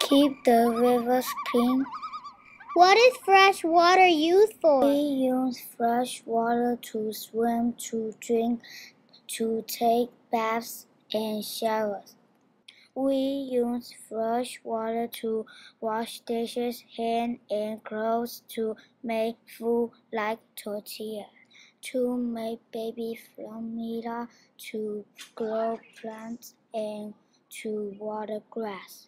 Keep the rivers clean. What is fresh water used for? We use fresh water to swim, to drink, to take baths and showers. We use fresh water to wash dishes, hands, and clothes, to make food like tortilla, to make baby formula, to grow plants, and to water grass.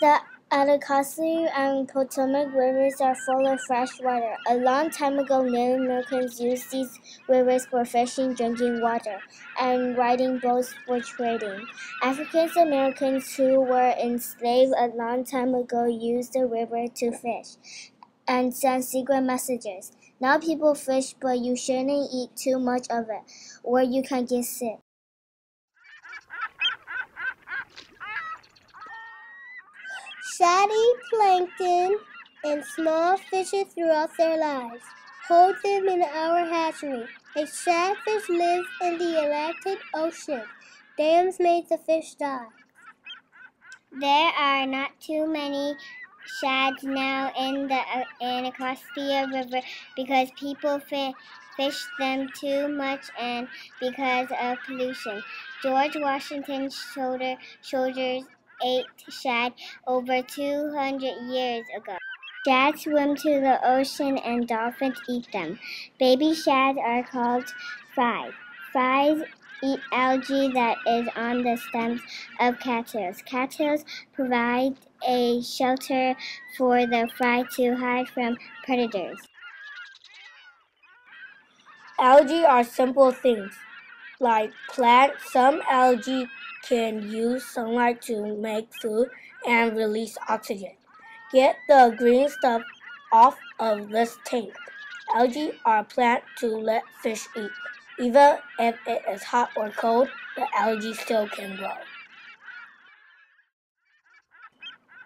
The Anacostia and Potomac rivers are full of fresh water. A long time ago, Native Americans used these rivers for fishing, drinking water, and riding boats for trading. African Americans who were enslaved a long time ago used the river to fish and send secret messages. Now people fish, but you shouldn't eat too much of it, or you can get sick. Shady plankton and small fishes throughout their lives. Hold them in our hatchery. A shadfish lives in the Atlantic Ocean. Dams made the fish die. There are not too many shads now in the Anacostia River because people fish them too much and because of pollution. George Washington's soldiers ate shad over 200 years ago. Shads swim to the ocean and dolphins eat them. Baby shads are called fries. Fries eat algae that is on the stems of cattails. Cattails provide a shelter for the fry to hide from predators. Algae are simple things, like plants. Some algae can use sunlight to make food and release oxygen. Get the green stuff off of this tank. Algae are plants to let fish eat. Even if it is hot or cold, the algae still can grow.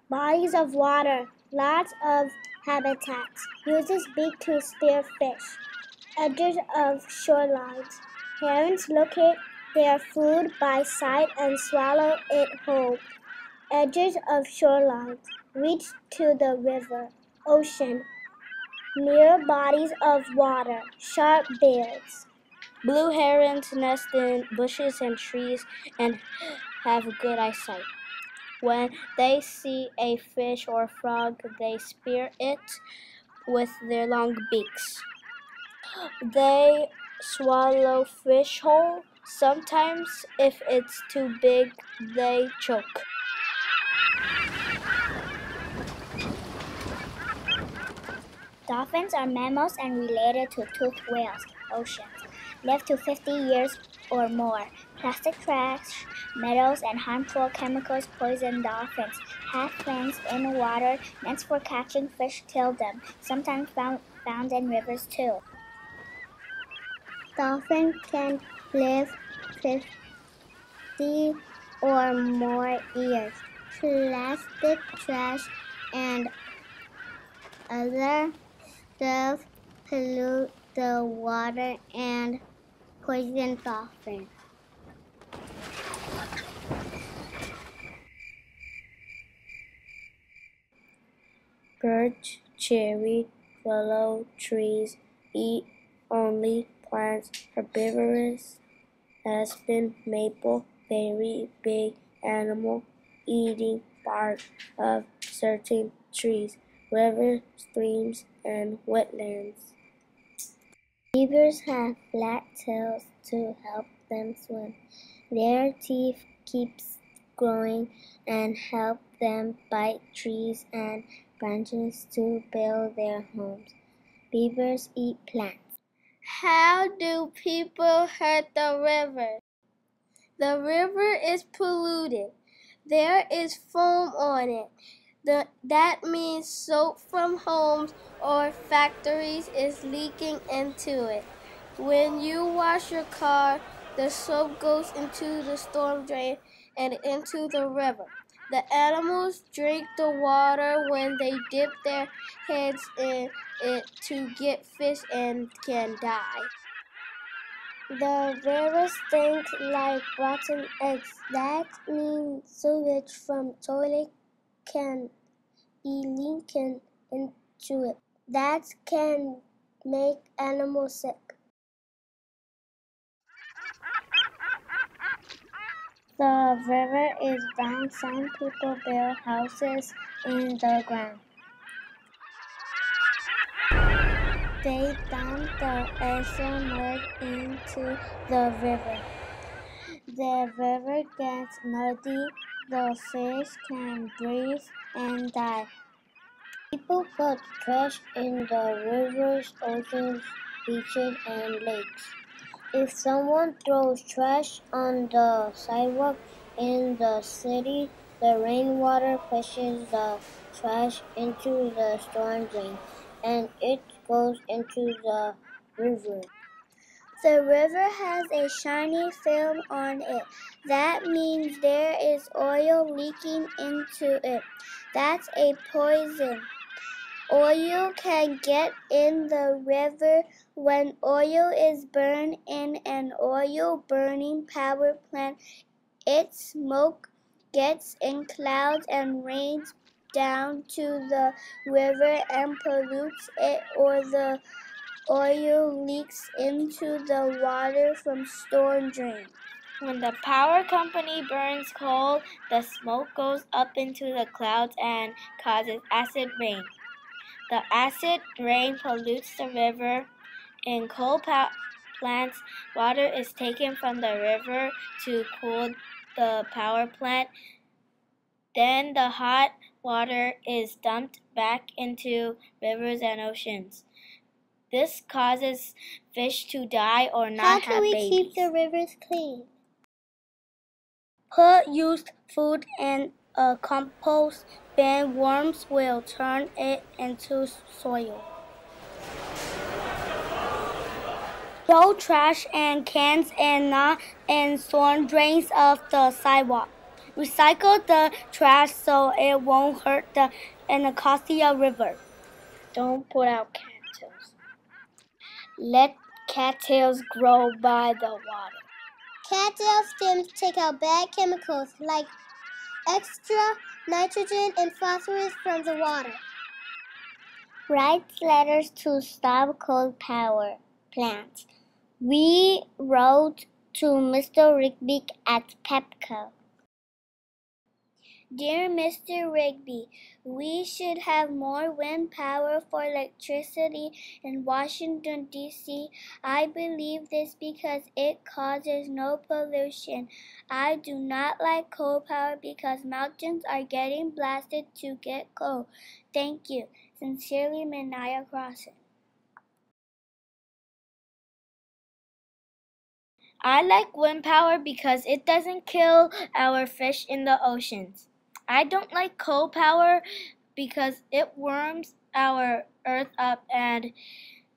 Bodies of water, lots of habitats. Uses beak to spear fish. Edges of shorelines. Herons locate their food by sight and swallow it whole. Edges of shorelines. Reach to the river, ocean. Near bodies of water, sharp bills. Blue herons nest in bushes and trees and have good eyesight. When they see a fish or frog, they spear it with their long beaks. They swallow fish whole. Sometimes, if it's too big, they choke. Dolphins are mammals and related to toothed whales, oceans. Live to 50 years or more. Plastic trash, metals, and harmful chemicals poison dolphins. Have fins in the water, nets for catching fish kill them, sometimes found in rivers too. Dolphins can live 50 or more years. Plastic trash and other stuff pollute the water and poison dolphins. Birch, cherry, willow trees eat only plants. Herbivorous, aspen, maple, very big animal eating bark of certain trees, rivers, streams, and wetlands. Beavers have flat tails to help them swim. Their teeth keep growing and help them bite trees and branches to build their homes. Beavers eat plants. How do people hurt the river? The river is polluted. There is foam on it. That means soap from homes or factories is leaking into it. When you wash your car, the soap goes into the storm drain and into the river. The animals drink the water when they dip their heads in it to get fish and can die. The river stinks like rotten eggs. That means sewage from toilet can be leaking into it. That can make animals sick. The river is brown. Some people build houses in the ground. They dump the extra mud into the river. The river gets muddy, the fish can breathe and die. People put trash in the rivers, oceans, beaches, and lakes. If someone throws trash on the sidewalk in the city, the rainwater pushes the trash into the storm drain and it goes into the river. The river has a shiny film on it. That means there is oil leaking into it. That's a poison. Oil can get in the river when oil is burned in an oil burning power plant. Its smoke gets in clouds and rains down to the river and pollutes it, or the oil leaks into the water from storm drains. When the power company burns coal, the smoke goes up into the clouds and causes acid rain. The acid rain pollutes the river. In coal plants, water is taken from the river to cool the power plant. Then the hot water is dumped back into rivers and oceans. This causes fish to die or not have babies. How can we keep the rivers clean? Put used food in a compost bin. Worms will turn it into soil. Throw trash and cans and not in storm drains of the sidewalk. Recycle the trash so it won't hurt the Anacostia River. Don't put out cattails. Let cattails grow by the water. Cattail stems take out bad chemicals like extra nitrogen and phosphorus from the water. Write letters to stop coal power plants. We wrote to Mr. Rigby at Pepco. Dear Mr. Rigby, we should have more wind power for electricity in Washington, D.C. I believe this because it causes no pollution. I do not like coal power because mountains are getting blasted to get coal. Thank you. Sincerely, Mania Crossan. I like wind power because it doesn't kill our fish in the oceans. I don't like coal power because it warms our earth up and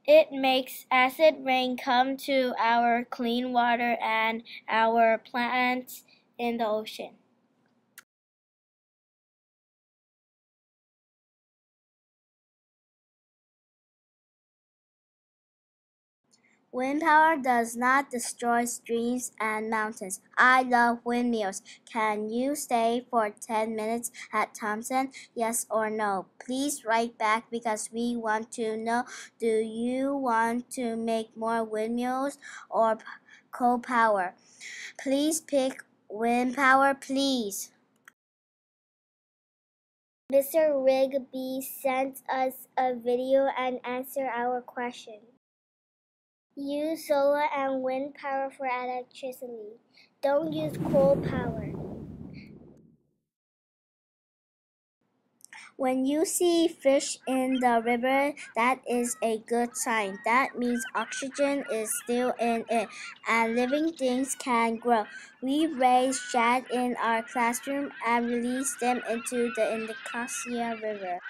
it makes acid rain come to our clean water and our plants in the ocean. Wind power does not destroy streams and mountains. I love windmills. Can you stay for 10 minutes at Thomson? Yes or no? Please write back because we want to know, do you want to make more windmills or coal power? Please pick wind power, please. Mr. Rigby sent us a video and answered our question. Use solar and wind power for electricity. Don't use coal power. When you see fish in the river, that is a good sign. That means oxygen is still in it and living things can grow. We raise shad in our classroom and release them into the Anacostia River.